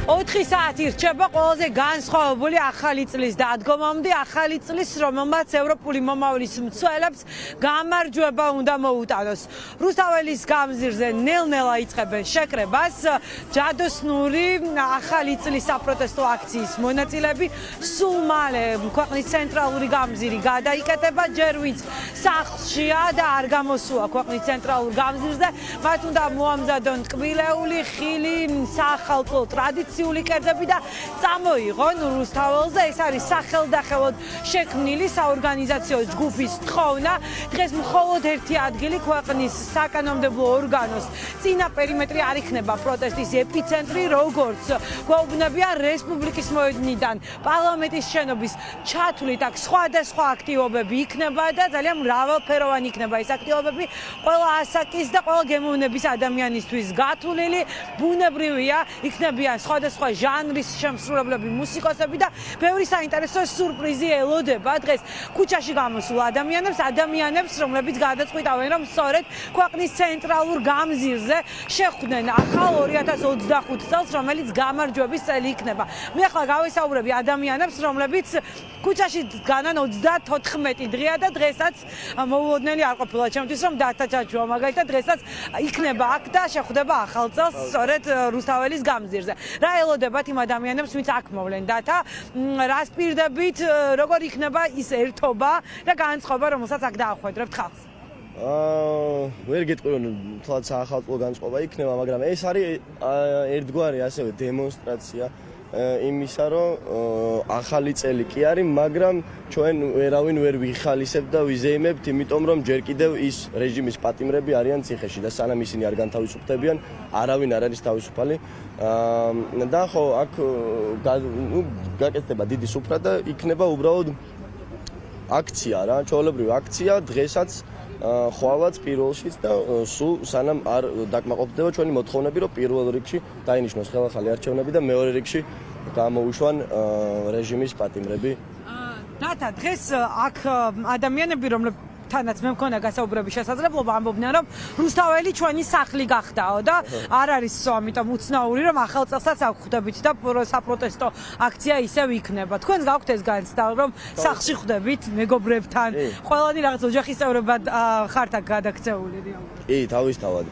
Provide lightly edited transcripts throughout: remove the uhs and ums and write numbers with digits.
4 საათი რჩება ყველაზე განსხვავებული ახალი წლის დადგომამდე, ახალი წლის, რომელმაც ევროპული მომავლის მცველებს გამარჯვება უნდა მოუტანოს. რუსთაველის გამზირზე ნელ-ნელა იწყებენ შეკრებას, ჯადოსნური ახალი წლის საპროტესტო აქციის მონაწილეები სულ მალე ქვეყნის ცენტრალური გამზირი გადაიკეტება, ჯერ ვინც სახლშია და არ გამოსულა ქვეყნის ცენტრალურ გამზირზე, მათ უნდა მოამზადონ ტკბილეული, ხილი, საახალწლო ტრადიციული კერძები და წამოიღონ რუსთაველზე. ეს არის სახელდახელოდ შექმნილი საორგანიზაციო ჯგუფის თხოვნა. დღეს მხოლოდ ერთი ადგილი ქვეყნის საკანონმდებლო ორგანოს წინა პერიმეტრი არ იქნება პროტესტის ეპიცენტრი, როგორც გვეუბნებიან რესპუბლიკის მოედნიდან პარლამენტის შენობის ჩათვლით აქ სხვადასხვა აქტივობები იქნება და ძალიან მრავალფეროვანი იქნება ეს აქტივობები. ყველა ასაკის და ყველა გემოვნების ადამიანისთვის გათვლილი, ბუნებრივია, იქნებიან სხვადასხვა ჟანრის შემსრულებლები, მუსიკოსები და ბევრი საინტერესო სურპრიზი ელოდება დღეს ქუჩაში გამოსულ ადამიანებს, რომლებიც გადაწყვიტავენ, რომ სწორედ ქვეყნის ცენტრალურ გამზირზე შეხვდნენ ახალ 2025 წელს, რომელიც გამარჯვების წელი იქნება. მე ახლა გავესაუბრები ადამიანებს, რომლებიც ქუჩაში დგანან 34 დღეა და დღესაც მოულოდნელი არ ყოფილა ჩემთვის, რომ დათაჩაჩუა მაგალითად დღესაც იქნება აქ და შეხვდება ახალ წელს სწორედ რუსთაველის გამზირზე. რა ელოდებათ იმ ადამიანებს, ვინც აქ მოვლენ დათა, რას პირდებით, როგორ იქნება ის ერთობა და განწყობა, რომელსაც აქ დაახვედრებთ ხალხს? ვერ გეტყვი, რომ თვალ საახალწლო განწყობა იქნება, მაგრამ ეს არის ერთგვარი ასევე დემონსტრაცია იმისა, რომ ახალი წელი კი არის, მაგრამ ჩვენ ვერავინ ვერ ვიხალისებთ და ვიზეიმებთ, იმიტომ რომ ჯერ კიდევ ის რეჟიმის პატიმრები არიან ციხეში და სანამ ისინი არ განთავისუფლებიან, არავინ არ არის თავისუფალი. და ხო, აქ გაკეთდება დიდი სუფრა და იქნება უბრალოდ აქცია რა, ჩვეულებრივი აქცია დღესაც ხვალაც პირველშიც და სულ სანამ არ დაკმაყოფილდება ჩვენი მოთხოვნები, რომ პირველ რიგში დაინიშნოს ხელახალი არჩევნები და მეორე რიგში გამოუშვან რეჟიმის პატიმრები. დათა, დღეს აქ ადამიანები, რომლებთანაც მე მქონდა გასაუბრების შესაძლებლობა, ამბობდნენ, რომ რუსთაველი ჩვენი სახლი გახდაო და არ არის ამიტომ უცნაური, რომ ახალ წელსაც აქ ხვდებით და საპროტესტო აქცია ისევ იქნება. თქვენს გაქვთ ეს განცდა, რომ სახლში ხვდებით მეგობრებთან, ყველანი რაღაც ოჯახის წევრებად ხართ აქ გადაქცეული? კი, თავისთავად.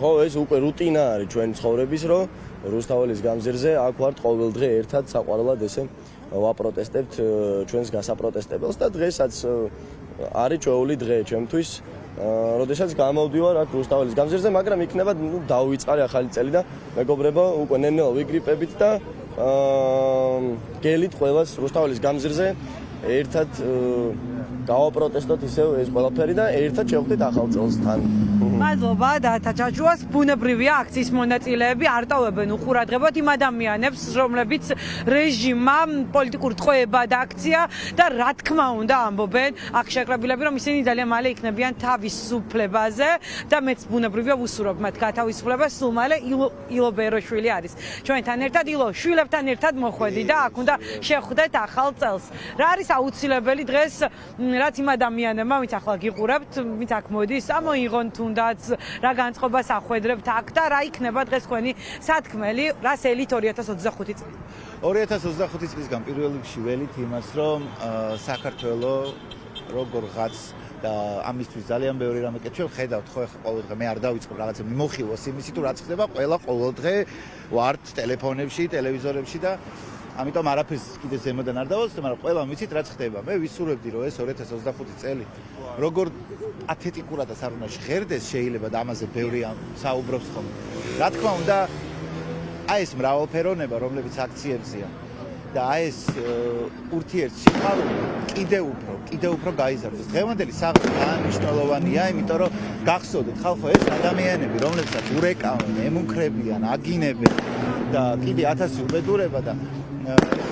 ხო, ეს უკვე რუტინა არის ჩვენი ცხოვრების, რომ რუსთაველის გამზირზე აქ ვართ ყოველ დღე ერთად საყვარლად ესე ვაპროტესტებთ ჩვენს გასაპროტესტებელს და დღესაც არის ჩვეული დღე ჩემთვის, როდესაც გამოვდივარ აქ რუსთაველის გამზირზე, მაგრამ იქნება დავიწყარი ახალი წელი და მეგობრებო, უკვე ნელ-ნელა ვიგრიპებით და გელით ყველას რუსთაველის გამზირზე ერთად გავაპროტესტოთ ისევ ეს ყველაფერი და ერთად შევხვდით ახალ წელს თან. მადლობა დათა ჩაჩუას. ბუნებრივია, აქციის მონაწილეები არ ტოვებენ უყურადღებოდ იმ ადამიანებს, რომლებიც რეჟიმმა პოლიტიკურ ტყვეებად აქცია და რა თქმა უნდა ამბობენ აქ შეკრებილები, რომ ისინი ძალიან მალე იქნებიან თავისუფლებაზე და მეც ბუნებრივია ვუსურვებ მათ გათავისუფლებას. სულ მალე ილო ბეროშვილი არის ჩვენთან ერთად, ილო შვილებთან ერთად მოხვედი და აქ უნდა შეხვდეთ ახალ წელს. რა არის აუცილებელი დღეს, რაც იმ ადამიანებმა, ვინც ახლა გიყურებთ, ვინც აქ მოდის, ამოიღონ თუნდაც რა განწყობას ახვედრებთ აქ და რა იქნება დღეს თქვენი სათქმელი, რას ელით 2025 წელი? 2025 წლისგან პირველ რიგში ველით იმას, რომ საქართველო როგორღაც და ამისთვის ძალიან ბევრი რამე კეთილ ხედავთ ხო ახლა ყოველ დღე მე არ დავიწყებ რაღაცა მიმოხილვას იმისი თუ რაც ხდება ყველა ყოველ დღე ვართ ტელეფონებში, ტელევიზორებში და ამიტომ არაფერს კიდე ზემოდან არ დავაცდებ, მაგრამ ყველა ვიცით რაც ხდება. მე ვისურვებდი რომ ეს 2025 წელი როგორ პათეტიკურადაც არ უნდა ჟღერდეს, შეიძლება და ამაზე ბევრი საუბრობს ხოლმე. რა თქმა უნდა, აი ეს მრავალფეროვნება, რომლებიც აქციებზეა და აი ეს ურთიერთსიყვარული კიდევ უფრო გაიზარდოს. დღევანდელი საქმე ძალიან მნიშვნელოვანია, იმიტომ რომ გახსოვდეთ ხალხო ეს ადამიანები, რომლებსაც ურეკავენ, ემუქრებიან, აგინებენ და კიდე 1000 უბედურება და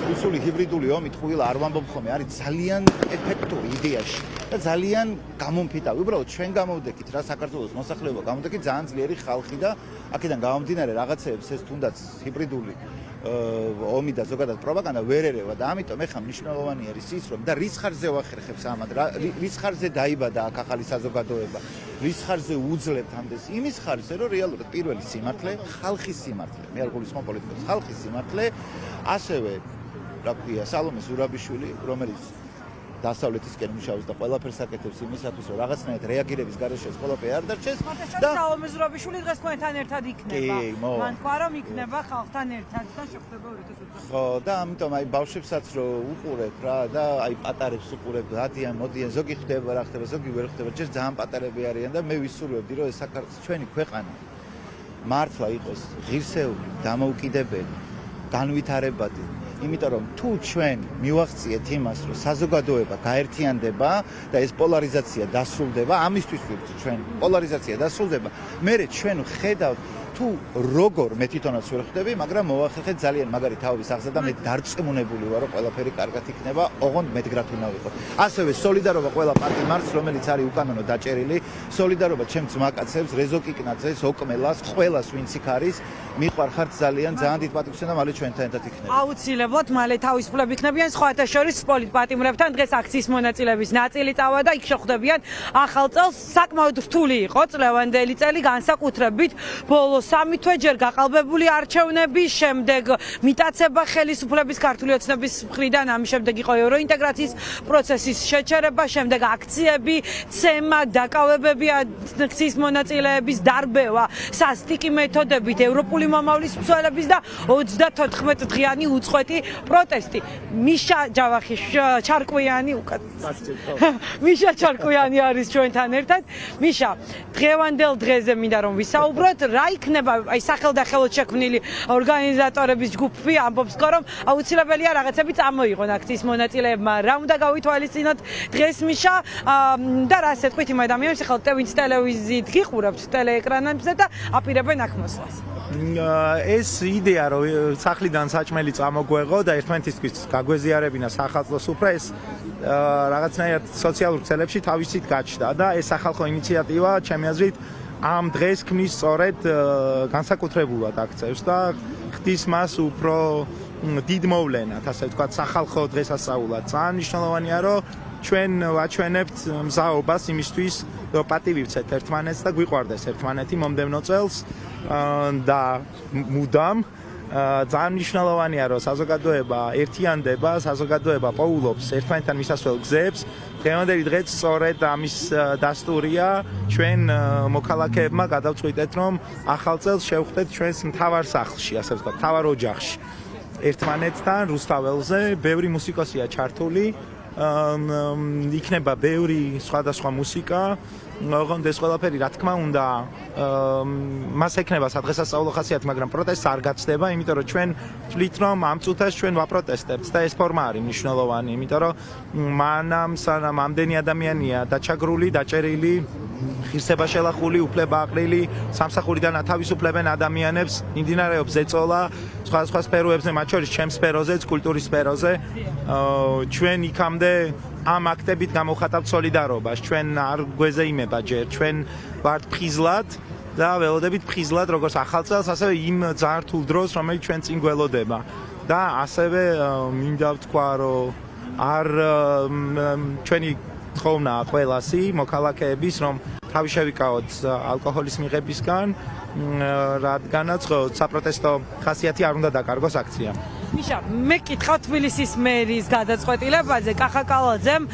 რუსული ჰიბრიდული ომი თქუილა არ ვამბობ ხოლმე, არის ძალიან ეფექტური იდეაში და ძალიან გამომფიტავი. უბრალოდ ჩვენ გამოვდექით რა საქართველოს მოსახლეობა გამოვდექით ძალიან ძლიერი ხალხი და აქედან გამომდინარე რაღაცეებს ეს თუნდაც ჰიბრიდული ომი და ზოგადად პროპაგანდა ვერ ერევა და ამიტომ ეხა მნიშვნელოვანი არის ის რომ და რის ხარზე ვახერხებს ამად რის ხარზე დაიბადა აქ ახალი საზოგადოება რის ხარზე უძლებთ ამდენს იმის ხარზე რომ რეალურად პირველი სიმართლე ხალხის სიმართლე მე არ გულისხმობ პოლიტიკოს ხალხის სიმართლე ასევე რა ქვია სალომე ზურაბიშვილი რომელიც დასავლეთისკენ მუშაობს და ყველაფერს აკეთებს იმისათვის რომ რაღაცნაირად რეაგირების გარეშე ეს ყველაფერი არ დარჩეს და სალომე ზურაბიშვილი დღეს თქვენთან ერთად იქნება მან თქვა რომ იქნება ხალხთან ერთად და შეხვდება 2020 ხო და ამიტომ აი ბავშვებსაც რომ უყურებ რა და აი პატარებს უყურებ დადიან მოდიან ზოგი ხდება რა ხდება ზოგი ვერ ხდება ჯერ ძალიან პატარები არიან და მე ვისურვებდი რომ ეს ჩვენი ქვეყანა მართლა იყოს ღირსეული დამოუკიდებელი განვითარებადი იმიტომ რომ თუ ჩვენ მივახციეთ იმას რომ საზოგადოება გაერთიანდება და ეს პოლარიზაცია დასრულდება ამისთვის ვირჩევ ჩვენ პოლარიზაცია დასრულდება მე ჩვენ ხედავთ თუ როგორ მე თვითონაც ვერ ხვდები მაგრამ მოვახერხეთ ძალიან მაგარი თავის აღზრდა და მე დარწმუნებული ვარ რომ ყველაფერი კარგად იქნება ოღონდ მედგრად უნდა ვიყოთ ასევე სოლიდარობა ყველა პარტიმარს რომელიც არის უკანონო დაჭერილი სოლიდარობა ჩემს ძმაკაცებს რეზო კიკნაძეს ოკმელას ყველას ვინც იქ არის მიყვარხართ ძალიან დიდ პატივს და მალე ჩვენთან ერთად იქნება აუცილებლად მალე თავისუფლები იქნებიან სხვათა შორის პოლიტპატიმრებთან დღეს აქციის მონაწილეების ნაწილი წავა და იქ შეხვდებიან ახალ წელს საკმაოდ რთული იყო წლევანდელი წელი განსაკუთრებით ბოლო 3 თვე ჯერ გაყალბებული არჩევნების შემდეგ მიტაცება ხელისუფლების ქართული ოცნების მხრიდან ამის შემდეგ იყო ევროინტეგრაციის პროცესის შეჩერება შემდეგ აქციები ცემა დაკავებები აქციის მონაწილეების დარბევა სასტიკი მეთოდებით ევროპული მომავლის მცველების და 34 დღიანი უწყვეტი პროტესტი მიშა ჩარკვიანი მიშა ჩარკვიანი არის ჩვენთან ერთად მიშა დღევანდელ დღეზე მინდა რომ ვისაუბროთ რა იქნება აი სახელდახელოდ შექმნილი ორგანიზატორების ჯგუფი ამბობს რომ აუცილებელია რაღაცები წამოიღონ აქციის მონაწილეებმა რა უნდა გავითვალისწინოთ დღეს მიშა და რას ეთქვით იმ ადამიანებს ახლა ტევინს ტელევიზიით გიყურებთ ტელეეკრანებზე და აპირებენ აქ მოსვლას ეს იდეა რომ სახლიდან საჭმელი წამოგვეღო და ერთმანეთისთვის გაგვეზიარებინა სახალხო სუფრა ეს რაღაცნაირად სოციალურ ცელებში თავისით გაჩნდა და ეს სახალხო ინიციატივა ჩემი აზრით ამ დღეს ქმნის სწორედ განსაკუთრებულად აქცევს და ხდის მას უფრო დიდ მოვლენად ასე ვთქვათ სახალხო დღესასწაულად ძალიან მნიშვნელოვანია რომ ჩვენ ვაჩვენებთ მზაობას იმისთვის რომ პატივი ვცეთ ერთმანეთს და გვიყვარდეს ერთმანეთი მომდევნო წელს და მუდამ ძალიან მნიშვნელოვანია რომ საზოგადოება ერთიანდება საზოგადოება პოულობს ერთმანეთთან მისასვლელ გზებს დღევანდელი დღეც სწორედ ამის დასტურია ჩვენ მოქალაქეებმა გადავწყვიტეთ რომ ახალ წელს შევხვდეთ ჩვენს მთავარ სახლში ასე ვთქვათ მთავარ ოჯახში ერთმანეთთან რუსთაველზე ბევრი მუსიკოსია ჩართული იქნება ბევრი სხვადასხვა მუსიკა ოღონდ ეს ყველაფერი რა თქმა უნდა მას ექნება სადღესასწაულო ხასიათი მაგრამ პროტესტს არ გაცდება იმიტომ რომ ჩვენ ვთვლით რომ ამ წუთას ჩვენ ვაპროტესტებთ და ეს ფორმა არის მნიშვნელოვანი იმიტომ რომ მანამ სანამ ამდენი ადამიანია დაჩაგრული დაჭერილი ღირსება შელახული უფლება აყრილი სამსახურიდან ათავისუფლებენ ადამიანებს მიმდინარეობს ეწოლა სხვადასხვა სფეროებზე მათ შორის ჩემს სფეროზეც კულტურის სფეროზე ჩვენ იქამდე ამ აქტებით გამოვხატავთ სოლიდარობას ჩვენ არ გვეზეიმება ჯერ ჩვენ ვართ ფხიზლად და ველოდებით ფხიზლად როგორც ახალ წელს ასევე იმ ძალიან რთულ დროს რომელიც ჩვენ წინ გველოდება და ასევე მინდა ვთქვა რომ არ ჩვენი თხოვნა ყველასი მოქალაქეების რომ თავი შევიკავოთ ალკოჰოლის მიღებისგან რადგანაც საპროტესტო ხასიათი არ უნდა დაკარგოს აქცია მიშა მე კითხავ თბილისის მერის გადაწყვეტილებაზე კახაკალაძემ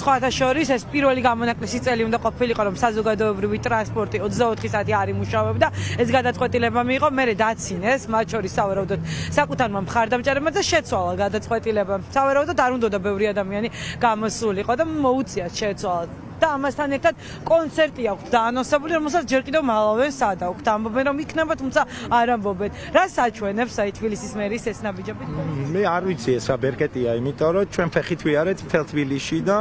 სხვათა შორის ეს პირველი გამონაკლისი წელი უნდა ყოფილიყო რომ საზოგადოებრივი ტრანსპორტი 24 საათი არ იმუშავებდა ეს გადაწყვეტილება მიიღო მე დაცინეს მათ შორის სავარაუდოდ საკუთარმა მხარდამჭერებმა და შეცვალა გადაწყვეტილება სავარაუდოდ არ უნდა ბევრი ადამიანი გამოსულიყო და მოუწიათ შეცვალა და ამასთან ერთად კონცერტი აქვს დაანონსებული, რომელსაც ჯერ კიდევ მალავენ სადაუხთ. ამბობენ რომ იქნება, თუმცა არ ამბობენ. რა საჩვენებს აი თბილისის მერის ეს ნაბიჯები? მე არ ვიცი ეს რა ბერკეტია, იმიტომ რომ ჩვენ ფეხით ვიარეთ მთელ თბილისში და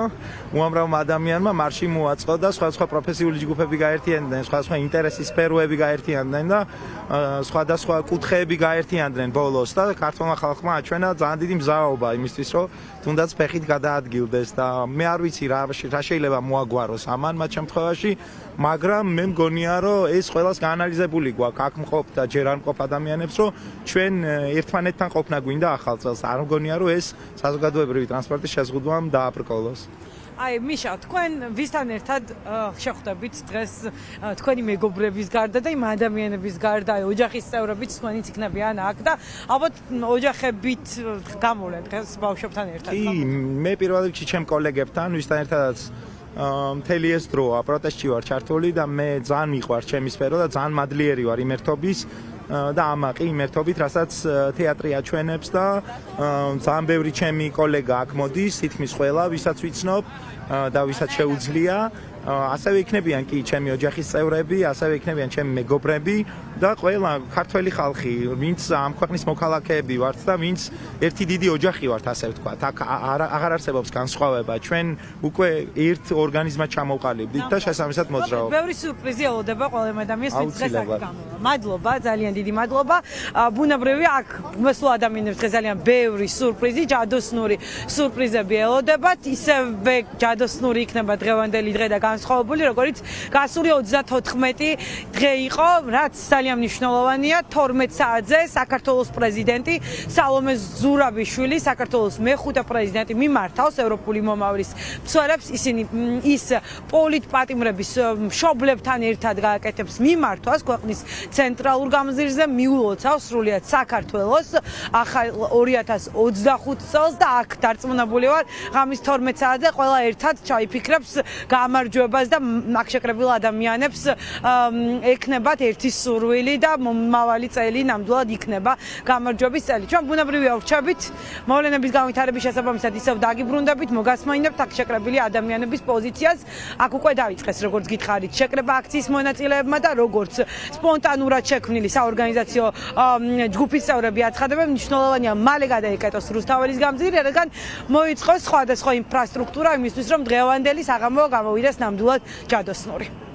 უამრავ ადამიანმა მარში მოაწყო და სხვადასხვა პროფესიული ჯგუფები გაერთიანდნენ, სხვადასხვა ინტერესის სფეროები გაერთიანდნენ და სხვადასხვა კუთხეები გაერთიანდნენ ბოლოს და ქართულმა ხალხმა აჩვენა ძალიან დიდი მზაობა იმისთვის, რომ თუნდაც ფეხით გადაადგილდეს და მე არ ვიცი რა შეიძლება მოაგვაროს ამან მათ შემთხვევაში, მაგრამ მე მგონია რომ ეს ყველას გაანალიზებული გვაქვს აქ მყოფ და ჯერ არ მყოფ ადამიანებს, რომ ჩვენ ერთმანეთთან ყოფნა გვინდა ახალ წელს. არ მგონია რომ ეს საზოგადოებრივი ტრანსპორტის შეზღუდვამ დააბრკოლოს. აი მიშა, თქვენ ვისთან ერთად შეხვდებით დღეს თქვენი მეგობრების გარდა და იმ ადამიანების გარდა, აი ოჯახის წევრებიც თქვენიც იქნებიან აქ და ალბათ ოჯახებით გამოვლენ დღეს ბავშვებთან ერთად. კი, მე პირველ რიგში ჩემ კოლეგებთან, ვისთან ერთადაც მთელი ეს დროა პროტესტში ვარ ჩართული და მე ძალიან მიყვარს ჩემი სფერო და ძალიან მადლიერი ვარ იმერთობის და ამაყი იმერთობით, რასაც თეატრი აჩვენებს და ძალიან ბევრი ჩემი კოლეგა აქ მოდის, თითქმის ყველა, ვისაც ვიცნობ და ვისაც შეუძლია. ასევე იქნებიან კი ჩემი ოჯახის წევრები, ასევე იქნებიან ჩემი მეგობრები და ყველა ქართველი ხალხი, ვინც ამ ქვეყნის მოქალაქეები ვართ და ვინც ერთი დიდი ოჯახი ვართ, ასე ვთქვათ. აქ აღარ არსებობს განსხვავება. ჩვენ უკვე ერთ ორგანიზმად ჩამოვყალიბდით და შესაბამისად მოძრაობთ. ბევრი სიურპრიზი ელოდება ყველა ადამიანს, ვინც დღეს აქ გამოვა. მადლობა, ძალიან დიდი მადლობა. ბუნებრივია, აქ მოსულ ადამიანებს დღეს ძალიან ბევრი სიურპრიზი, ჯადოსნური სიურპრიზები ელოდებათ. ისევე ჯადოსნური იქნება დღევანდელი დღე და განსხვავებული, როგორც გასული 34 დღე იყო, რაც ძალიან მნიშვნელოვანია. 12 საათზე საქართველოს პრეზიდენტი სალომე ზურაბიშვილი, საქართველოს მეხუთე პრეზიდენტი მიმართავს ევროპული მომავლის მცველებს, ისინი ის პოლიტპატიმრების მშობლებთან ერთად გააკეთებს მიმართვას ქვეყნის ცენტრალურ გამზირზე, მიულოცავს სრულიად საქართველოს ახალ 2025 წელს და აქ დარწმუნებული ვარ, ღამის 12 საათზე ყველა ერთად ჩაიფიქრებს გამარჯვებას და აქ შეკრებილ ადამიანებს ექნებათ ერთი სურვილი და მომავალი წელი ნამდვილად იქნება გამარჯვების წელი. ჩვენ ბუნებრივია ვრჩებით, მოვლენების განვითარების შესაბამისად ისევ დაგიბრუნდებით, მოგასმაინებთ აქ შეკრებილი ადამიანების პოზიციას. აქ უკვე დაიწყეს, როგორც გითხარით, შეკრება აქციის მონაწილეებმა და როგორც სპონტანურად შექმნილი საორგანიზაციო ჯგუფის წევრები აცხადებენ, მნიშვნელოვანია მალე გადაიკეტოს რუსთაველის გამზირი, რადგან მოიწყოს სხვადასხვა ინფრასტრუქტურა იმისთვის, რომ დღევანდელი საღამო გამოვიდეს ნამდვილად ჯადოსნური.